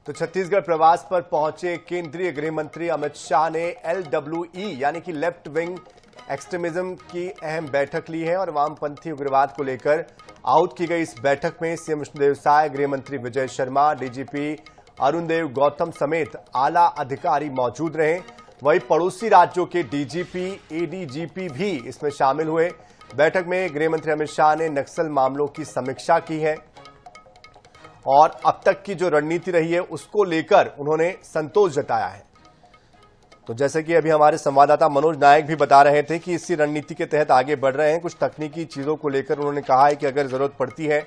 तो छत्तीसगढ़ प्रवास पर पहुंचे केंद्रीय गृह मंत्री अमित शाह ने LWE यानी कि लेफ्ट विंग एक्सट्रीमिज्म की अहम बैठक ली है और वामपंथी उग्रवाद को लेकर आउट की गई इस बैठक में सीएम विष्णुदेव साय, गृह मंत्री विजय शर्मा, डीजीपी अरुण देव गौतम समेत आला अधिकारी मौजूद रहे। वहीं पड़ोसी राज्यों के डीजीपी, एडीजीपी भी इसमें शामिल हुए। बैठक में गृह मंत्री अमित शाह ने नक्सल मामलों की समीक्षा की है और अब तक की जो रणनीति रही है उसको लेकर उन्होंने संतोष जताया है। तो जैसे कि अभी हमारे संवाददाता मनोज नायक भी बता रहे थे कि इसी रणनीति के तहत आगे बढ़ रहे हैं। कुछ तकनीकी चीजों को लेकर उन्होंने कहा है कि अगर जरूरत पड़ती है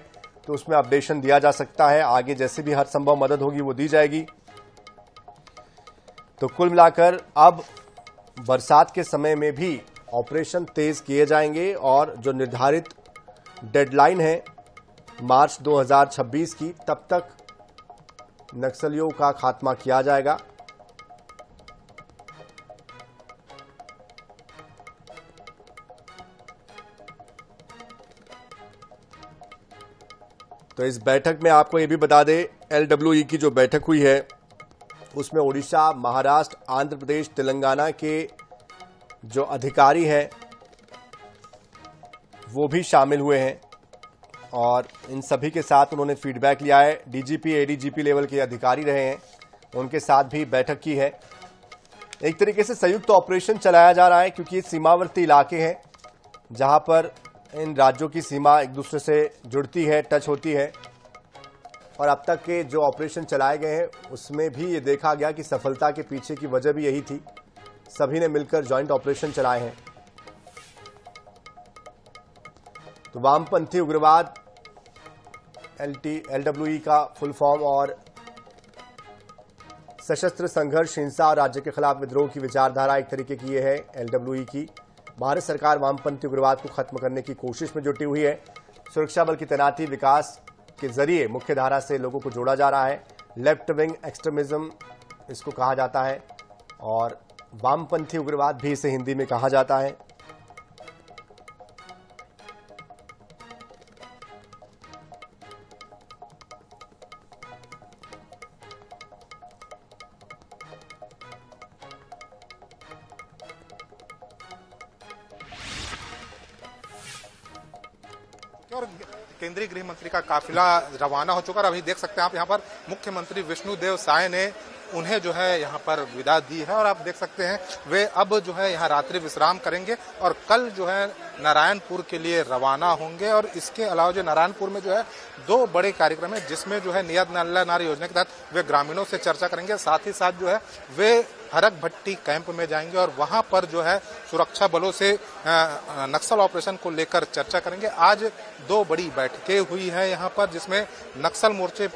तो उसमें अपडेशन दिया जा सकता है। आगे जैसे भी हर संभव मदद होगी वो दी जाएगी। तो कुल मिलाकर अब बरसात के समय में भी ऑपरेशन तेज किए जाएंगे और जो निर्धारित डेडलाइन है मार्च 2026 की, तब तक नक्सलियों का खात्मा किया जाएगा। तो इस बैठक में आपको ये भी बता दें, LWE की जो बैठक हुई है उसमें ओडिशा, महाराष्ट्र, आंध्र प्रदेश, तेलंगाना के जो अधिकारी हैं वो भी शामिल हुए हैं और इन सभी के साथ उन्होंने फीडबैक लिया है। डीजीपी, एडीजीपी लेवल के अधिकारी रहे हैं, उनके साथ भी बैठक की है। एक तरीके से संयुक्त ऑपरेशन चलाया जा रहा है क्योंकि ये सीमावर्ती इलाके हैं जहां पर इन राज्यों की सीमा एक दूसरे से जुड़ती है, टच होती है। और अब तक के जो ऑपरेशन चलाए गए हैं उसमें भी ये देखा गया कि सफलता के पीछे की वजह भी यही थी, सभी ने मिलकर जॉइंट ऑपरेशन चलाए हैं। तो वामपंथी उग्रवाद LWE का फुल फॉर्म और सशस्त्र संघर्ष, हिंसा और राज्य के खिलाफ विद्रोह की विचारधारा एक तरीके की ये है LWE की। भारत सरकार वामपंथी उग्रवाद को खत्म करने की कोशिश में जुटी हुई है। सुरक्षा बल की तैनाती, विकास के जरिए मुख्य धारा से लोगों को जोड़ा जा रहा है। लेफ्ट विंग एक्सट्रीमिज्म इसको कहा जाता है और वामपंथी उग्रवाद भी इसे हिंदी में कहा जाता है। और केंद्रीय गृह मंत्री का काफिला रवाना हो चुका है। अभी देख सकते हैं आप यहाँ पर मुख्यमंत्री विष्णुदेव साय ने उन्हें जो है यहाँ पर विदा दी है और आप देख सकते हैं वे अब जो है यहाँ रात्रि विश्राम करेंगे और कल जो है नारायणपुर के लिए रवाना होंगे। और इसके अलावा जो नारायणपुर में जो है 2 बड़े कार्यक्रम है जिसमें जो है नियत नल्ला नार योजना के तहत वे ग्रामीणों से चर्चा करेंगे। साथ ही साथ जो है वे हरक भट्टी कैंप में जाएंगे और वहां पर जो है सुरक्षा बलों से नक्सल ऑपरेशन को लेकर चर्चा करेंगे। आज 2 बड़ी बैठकें हुई है यहाँ पर जिसमें नक्सल मोर्चे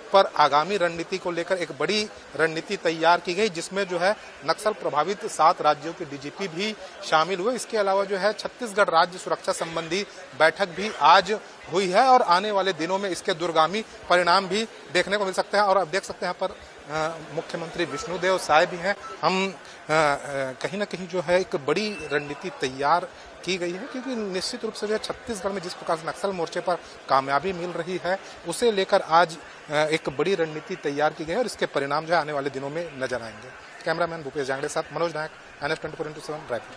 पर आगामी रणनीति को लेकर एक बड़ी रणनीति तैयार की गई, जिसमें जो है नक्सल प्रभावित 7 राज्यों के डीजीपी भी शामिल हुए। इसके अलावा जो है छत्तीसगढ़ राज्य सुरक्षा संबंधी बैठक भी आज हुई है और आने वाले दिनों में इसके दूरगामी परिणाम भी देखने को मिल सकते हैं। और आप देख सकते हैं यहाँ पर मुख्यमंत्री विष्णुदेव साय भी हैं। हम कहीं ना कहीं जो है एक बड़ी रणनीति तैयार की गई है क्योंकि निश्चित रूप से जो है छत्तीसगढ़ में जिस प्रकार से नक्सल मोर्चे पर कामयाबी मिल रही है उसे लेकर आज एक बड़ी रणनीति तैयार की गई है और इसके परिणाम जो है आने वाले दिनों में नजर आएंगे। कैमरामैन भूपेश जांगड़े साथ मनोज नायक, NS 24x7 रायपुर।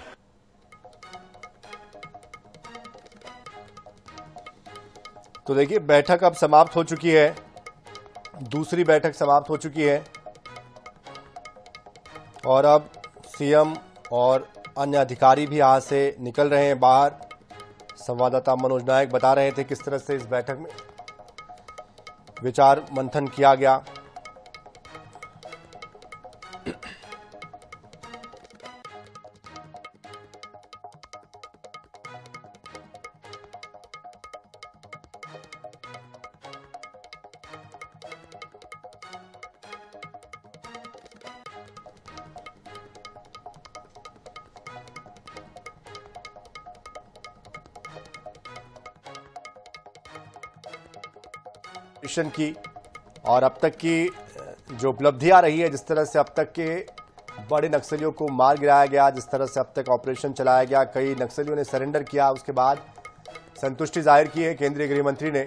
तो देखिए बैठक अब समाप्त हो चुकी है, दूसरी बैठक समाप्त हो चुकी है और अब सीएम और अन्य अधिकारी भी यहां से निकल रहे हैं बाहर। संवाददाता मनोज नायक बता रहे थे किस तरह से इस बैठक में विचार मंथन किया गया। की और अब तक की जो उपलब्धियां रही है, जिस तरह से अब तक के बड़े नक्सलियों को मार गिराया गया, जिस तरह से अब तक ऑपरेशन चलाया गया, कई नक्सलियों ने सरेंडर किया, उसके बाद संतुष्टि जाहिर की है केंद्रीय गृह मंत्री ने।